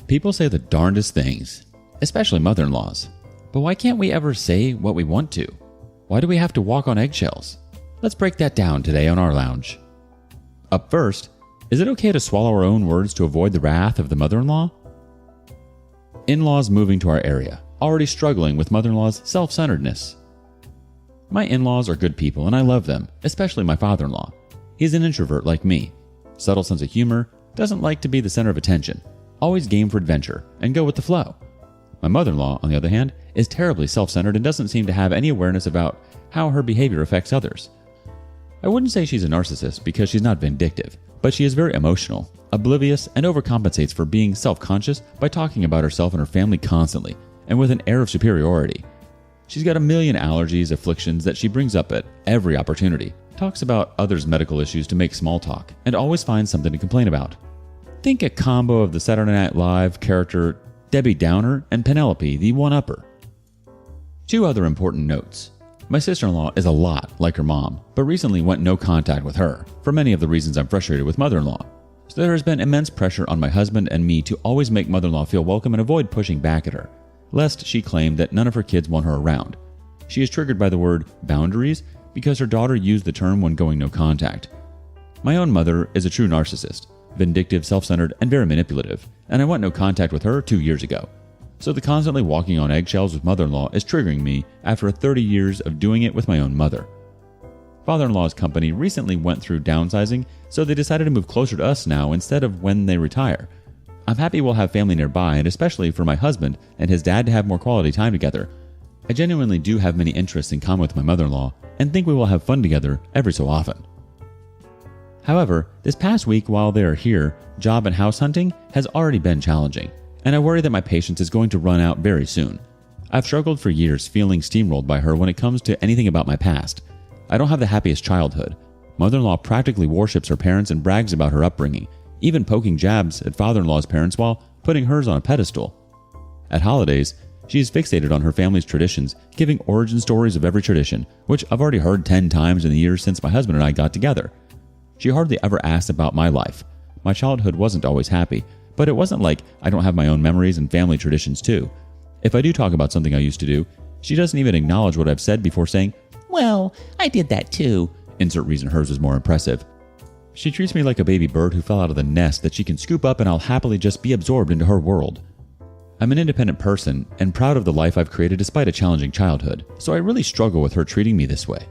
People say the darndest things, especially mother-in-laws. But why can't we ever say what we want to? Why do we have to walk on eggshells? Let's break that down today on our lounge. Up first, is it okay to swallow our own words to avoid the wrath of the mother-in-law? In-laws moving to our area, already struggling with mother-in-law's self-centeredness. My in-laws are good people and I love them, especially my father-in-law. He's an introvert like me. Subtle sense of humor, doesn't like to be the center of attention, always game for adventure and go with the flow. My mother-in-law, on the other hand, is terribly self-centered and doesn't seem to have any awareness about how her behavior affects others. I wouldn't say she's a narcissist because she's not vindictive, but she is very emotional, oblivious, and overcompensates for being self-conscious by talking about herself and her family constantly, and with an air of superiority. She's got a million allergies, afflictions that she brings up at every opportunity, talks about others' medical issues to make small talk, and always finds something to complain about. Think a combo of the Saturday Night Live character Debbie Downer and Penelope, the one-upper. Two other important notes. My sister-in-law is a lot like her mom, but recently went no contact with her, for many of the reasons I'm frustrated with mother-in-law. So there has been immense pressure on my husband and me to always make mother-in-law feel welcome and avoid pushing back at her, lest she claim that none of her kids want her around. She is triggered by the word boundaries because her daughter used the term when going no contact. My own mother is a true narcissist, vindictive, self-centered, and very manipulative, and I went no contact with her 2 years ago. So the constantly walking on eggshells with mother-in-law is triggering me after 30 years of doing it with my own mother. Father-in-law's company recently went through downsizing, so they decided to move closer to us now instead of when they retire. I'm happy we'll have family nearby, and especially for my husband and his dad to have more quality time together. I genuinely do have many interests in common with my mother-in-law and think we will have fun together every so often. However, this past week while they are here, job and house hunting has already been challenging, and I worry that my patience is going to run out very soon. I've struggled for years feeling steamrolled by her when it comes to anything about my past. I don't have the happiest childhood. Mother-in-law practically worships her parents and brags about her upbringing, even poking jabs at father-in-law's parents while putting hers on a pedestal. At holidays, she is fixated on her family's traditions, giving origin stories of every tradition, which I've already heard 10 times in the years since my husband and I got together. She hardly ever asked about my life. My childhood wasn't always happy, but it wasn't like I don't have my own memories and family traditions too. If I do talk about something I used to do, she doesn't even acknowledge what I've said before saying, "Well, I did that too." Insert reason hers is more impressive. She treats me like a baby bird who fell out of the nest that she can scoop up and I'll happily just be absorbed into her world. I'm an independent person and proud of the life I've created despite a challenging childhood, so I really struggle with her treating me this way.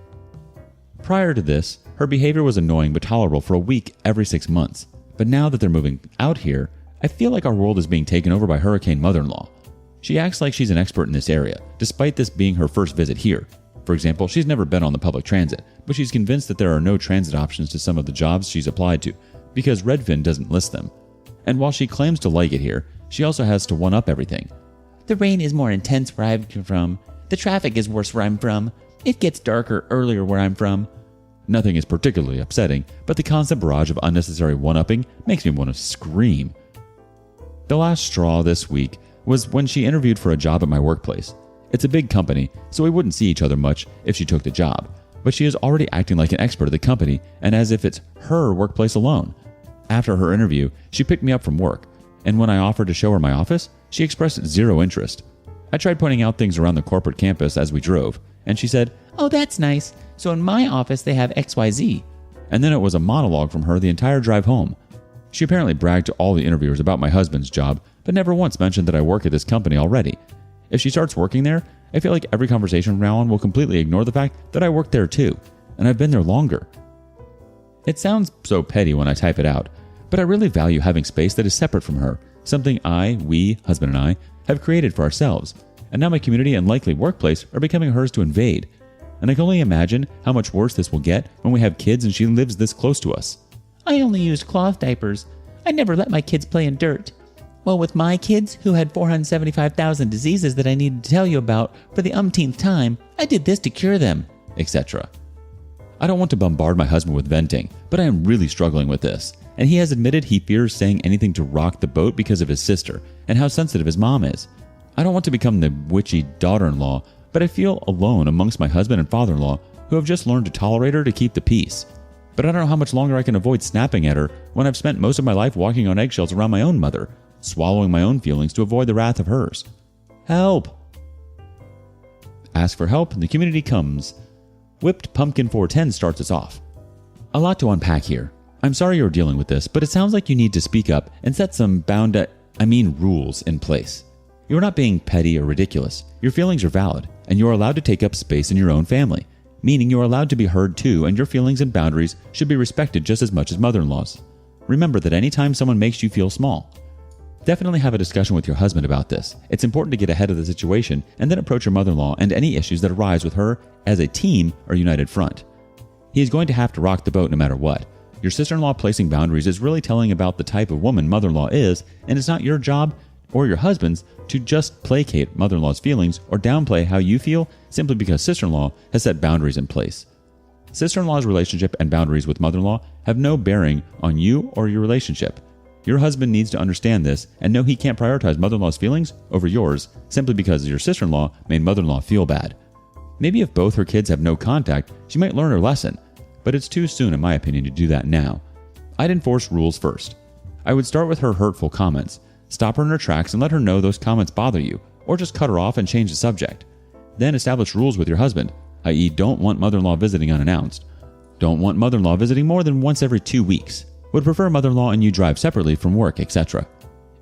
Prior to this, her behavior was annoying but tolerable for a week every 6 months. But now that they're moving out here, I feel like our world is being taken over by Hurricane Mother-in-Law. She acts like she's an expert in this area, despite this being her first visit here. For example, she's never been on the public transit, but she's convinced that there are no transit options to some of the jobs she's applied to, because Redfin doesn't list them. And while she claims to like it here, she also has to one-up everything. The rain is more intense where I'm from. The traffic is worse where I'm from. It gets darker earlier where I'm from. Nothing is particularly upsetting, but the constant barrage of unnecessary one-upping makes me want to scream. The last straw this week was when she interviewed for a job at my workplace. It's a big company, so we wouldn't see each other much if she took the job, but she is already acting like an expert at the company and as if it's her workplace alone. After her interview, she picked me up from work, and when I offered to show her my office, she expressed zero interest. I tried pointing out things around the corporate campus as we drove, and she said, "Oh, that's nice. So in my office they have XYZ." And then it was a monologue from her the entire drive home. She apparently bragged to all the interviewers about my husband's job, but never once mentioned that I work at this company already. If she starts working there, I feel like every conversation from now on will completely ignore the fact that I work there too, and I've been there longer. It sounds so petty when I type it out, but I really value having space that is separate from her, something we, husband and I, have created for ourselves, and now my community and likely workplace are becoming hers to invade. And I can only imagine how much worse this will get when we have kids and she lives this close to us. I only used cloth diapers. I never let my kids play in dirt. Well, with my kids, who had 475,000 diseases that I needed to tell you about for the umpteenth time, I did this to cure them, etc. I don't want to bombard my husband with venting, but I am really struggling with this, and he has admitted he fears saying anything to rock the boat because of his sister and how sensitive his mom is. I don't want to become the witchy daughter-in-law, but I feel alone amongst my husband and father-in-law who have just learned to tolerate her to keep the peace. But I don't know how much longer I can avoid snapping at her when I've spent most of my life walking on eggshells around my own mother, swallowing my own feelings to avoid the wrath of hers. Help! Ask for help and the community comes. Whipped Pumpkin 410 starts us off. A lot to unpack here. I'm sorry you're dealing with this, but it sounds like you need to speak up and set some rules in place. You're not being petty or ridiculous. Your feelings are valid, and you're allowed to take up space in your own family, meaning you're allowed to be heard too, and your feelings and boundaries should be respected just as much as mother-in-law's. Remember that anytime someone makes you feel small, definitely have a discussion with your husband about this. It's important to get ahead of the situation and then approach your mother-in-law and any issues that arise with her as a team or united front. He is going to have to rock the boat no matter what. Your sister-in-law placing boundaries is really telling about the type of woman mother-in-law is, and it's not your job or your husband's to just placate mother-in-law's feelings or downplay how you feel simply because sister-in-law has set boundaries in place. Sister-in-law's relationship and boundaries with mother-in-law have no bearing on you or your relationship. Your husband needs to understand this and know he can't prioritize mother-in-law's feelings over yours simply because your sister-in-law made mother-in-law feel bad. Maybe if both her kids have no contact, she might learn her lesson, but it's too soon in my opinion to do that now. I'd enforce rules first. I would start with her hurtful comments, stop her in her tracks and let her know those comments bother you, or just cut her off and change the subject. Then establish rules with your husband, i.e. don't want mother-in-law visiting unannounced. Don't want mother-in-law visiting more than once every 2 weeks. Would prefer mother-in-law and you drive separately from work, etc.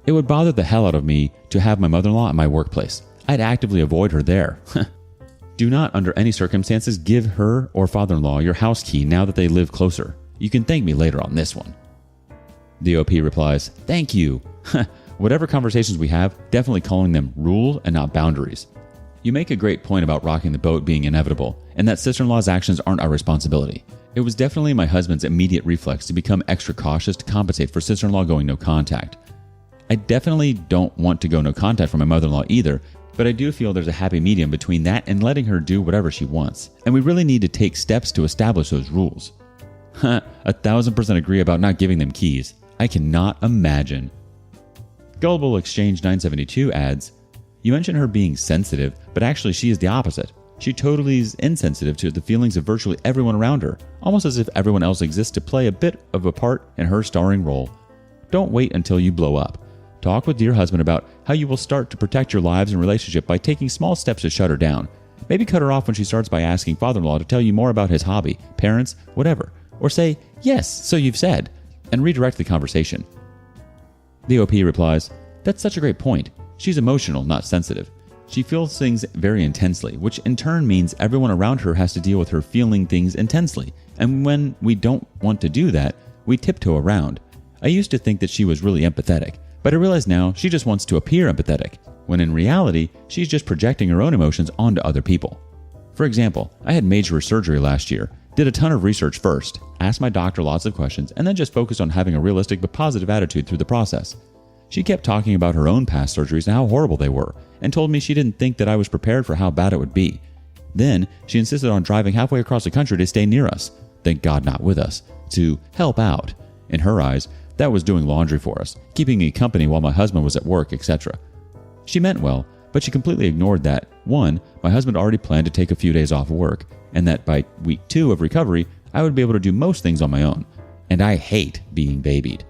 It would bother the hell out of me to have my mother-in-law at my workplace. I'd actively avoid her there. Do not, under any circumstances, give her or father-in-law your house key now that they live closer. You can thank me later on this one. The OP replies, thank you. Whatever conversations we have, definitely calling them rules and not boundaries. You make a great point about rocking the boat being inevitable, and that sister-in-law's actions aren't our responsibility. It was definitely my husband's immediate reflex to become extra cautious to compensate for sister-in-law going no contact. I definitely don't want to go no contact from my mother-in-law either, but I do feel there's a happy medium between that and letting her do whatever she wants, and we really need to take steps to establish those rules. 1000% agree about not giving them keys. I cannot imagine. Gullible Exchange 972 adds, you mentioned her being sensitive, but actually she is the opposite. She totally is insensitive to the feelings of virtually everyone around her, almost as if everyone else exists to play a bit of a part in her starring role. Don't wait until you blow up. Talk with your husband about how you will start to protect your lives and relationship by taking small steps to shut her down. Maybe cut her off when she starts by asking father-in-law to tell you more about his hobby, parents, whatever. Or say, yes, so you've said, and redirect the conversation. The OP replies, that's such a great point. She's emotional, not sensitive. She feels things very intensely, which in turn means everyone around her has to deal with her feeling things intensely. And when we don't want to do that, we tiptoe around. I used to think that she was really empathetic, but I realize now she just wants to appear empathetic, when in reality, she's just projecting her own emotions onto other people. For example, I had major surgery last year, did a ton of research first, asked my doctor lots of questions, and then just focused on having a realistic but positive attitude through the process. She kept talking about her own past surgeries and how horrible they were, and told me she didn't think that I was prepared for how bad it would be. Then, she insisted on driving halfway across the country to stay near us, thank God not with us, to help out. In her eyes, that was doing laundry for us, keeping me company while my husband was at work, etc. She meant well, but she completely ignored that, 1, my husband already planned to take a few days off work, and that by week 2 of recovery, I would be able to do most things on my own, and I hate being babied.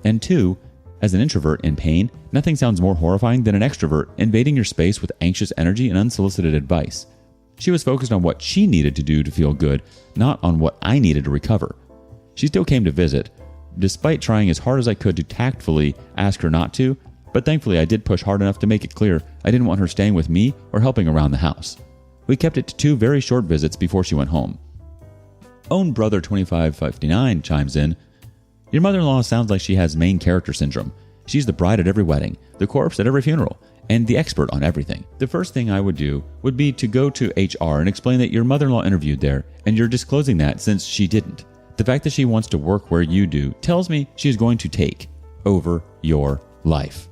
And 2, as an introvert in pain, nothing sounds more horrifying than an extrovert invading your space with anxious energy and unsolicited advice. She was focused on what she needed to do to feel good, not on what I needed to recover. She still came to visit, despite trying as hard as I could to tactfully ask her not to, but thankfully I did push hard enough to make it clear I didn't want her staying with me or helping around the house. We kept it to 2 very short visits before she went home. Own Brother 2559 chimes in, your mother-in-law sounds like she has main character syndrome. She's the bride at every wedding, the corpse at every funeral, and the expert on everything. The first thing I would do would be to go to HR and explain that your mother-in-law interviewed there, and you're disclosing that since she didn't. The fact that she wants to work where you do tells me she's going to take over your life.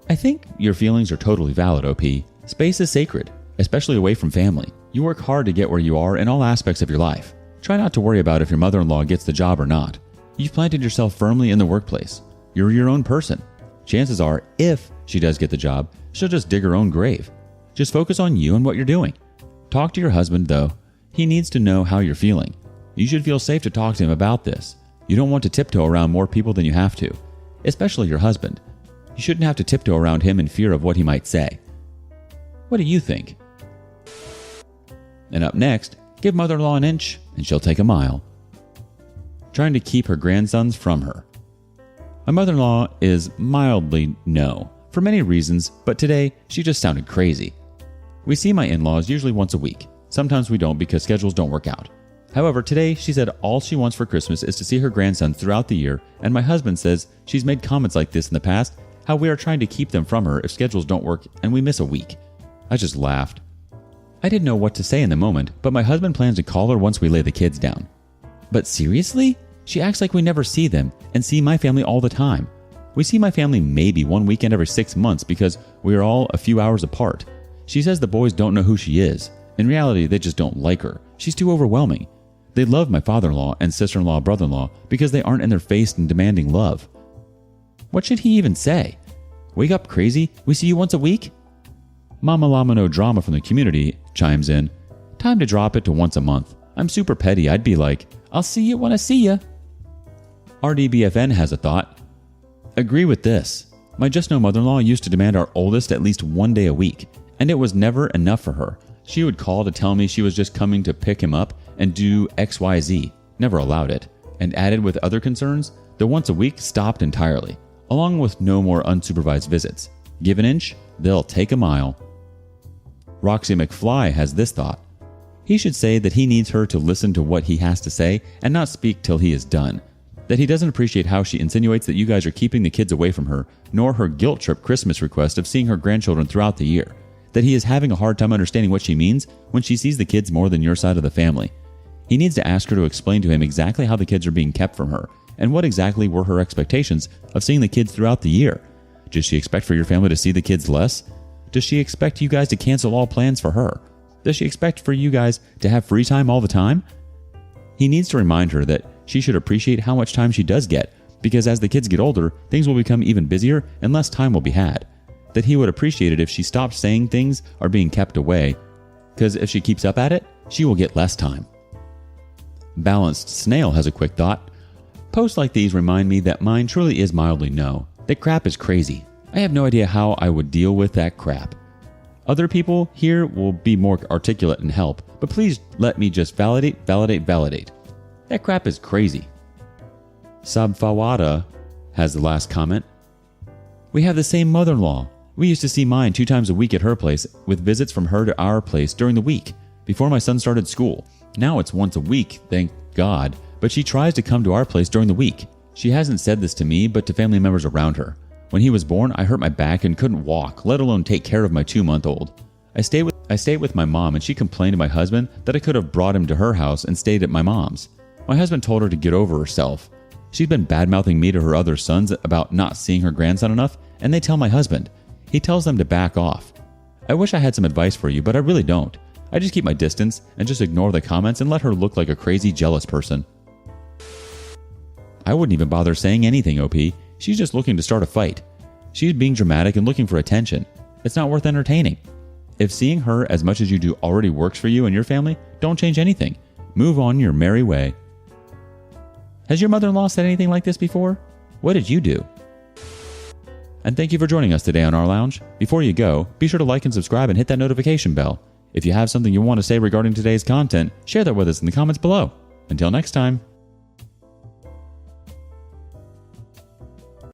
I think your feelings are totally valid, OP. Space is sacred, especially away from family. You work hard to get where you are in all aspects of your life. Try not to worry about if your mother-in-law gets the job or not. You've planted yourself firmly in the workplace. You're your own person. Chances are, if she does get the job, she'll just dig her own grave. Just focus on you and what you're doing. Talk to your husband, though. He needs to know how you're feeling. You should feel safe to talk to him about this. You don't want to tiptoe around more people than you have to. especially your husband. You shouldn't have to tiptoe around him in fear of what he might say. What do you think? And up next, give mother-in-law an inch and she'll take a mile. Trying to keep her grandsons from her. My mother-in-law is mildly no, for many reasons, but today she just sounded crazy. We see my in-laws usually once a week. Sometimes we don't because schedules don't work out. However, today she said all she wants for Christmas is to see her grandsons throughout the year, and my husband says she's made comments like this in the past, how we are trying to keep them from her if schedules don't work and we miss a week. I just laughed. I didn't know what to say in the moment, but my husband plans to call her once we lay the kids down. But seriously? She acts like we never see them and see my family all the time. We see my family maybe one weekend every 6 months because we are all a few hours apart. She says the boys don't know who she is. In reality, they just don't like her. She's too overwhelming. They love my father-in-law and sister-in-law, brother-in-law because they aren't in their face and demanding love. What should he even say? Wake up, crazy. We see you once a week? Mama Llama No Drama from the community chimes in. Time to drop it to once a month. I'm super petty. I'd be like, I'll see you when I see ya. RDBFN has a thought. Agree with this. My just no mother-in-law used to demand our oldest at least one day a week, and it was never enough for her. She would call to tell me she was just coming to pick him up and do XYZ. Never allowed it. And added with other concerns, the once a week stopped entirely, along with no more unsupervised visits. Give an inch, they'll take a mile. Roxy McFly has this thought. He should say that he needs her to listen to what he has to say and not speak till he is done. That he doesn't appreciate how she insinuates that you guys are keeping the kids away from her, nor her guilt trip Christmas request of seeing her grandchildren throughout the year. That he is having a hard time understanding what she means when she sees the kids more than your side of the family. He needs to ask her to explain to him exactly how the kids are being kept from her, and what exactly were her expectations of seeing the kids throughout the year. Does she expect for your family to see the kids less? Does she expect you guys to cancel all plans for her? Does she expect for you guys to have free time all the time? He needs to remind her that she should appreciate how much time she does get, because as the kids get older, things will become even busier and less time will be had. That he would appreciate it if she stopped saying things are being kept away, because if she keeps up at it, she will get less time. Balanced Snail has a quick thought. Posts like these remind me that mine truly is mildly no. That crap is crazy. I have no idea how I would deal with that crap. Other people here will be more articulate and help, but please let me just validate. That crap is crazy. Sabfawada has the last comment. We have the same mother-in-law. We used to see mine 2 times a week at her place, with visits from her to our place during the week, before my son started school. Now it's once a week, thank God, but she tries to come to our place during the week. She hasn't said this to me, but to family members around her. When he was born, I hurt my back and couldn't walk, let alone take care of my 2-month-old. I stayed with my mom, and she complained to my husband that I could have brought him to her house and stayed at my mom's. My husband told her to get over herself. She'd been bad-mouthing me to her other sons about not seeing her grandson enough, and they tell my husband. He tells them to back off. I wish I had some advice for you, but I really don't. I just keep my distance and just ignore the comments and let her look like a crazy, jealous person. I wouldn't even bother saying anything, OP. She's just looking to start a fight. She's being dramatic and looking for attention. It's not worth entertaining. If seeing her as much as you do already works for you and your family, don't change anything. Move on your merry way. Has your mother-in-law said anything like this before? What did you do? And thank you for joining us today on Our Lounge. Before you go, be sure to like and subscribe and hit that notification bell. If you have something you want to say regarding today's content, share that with us in the comments below. Until next time.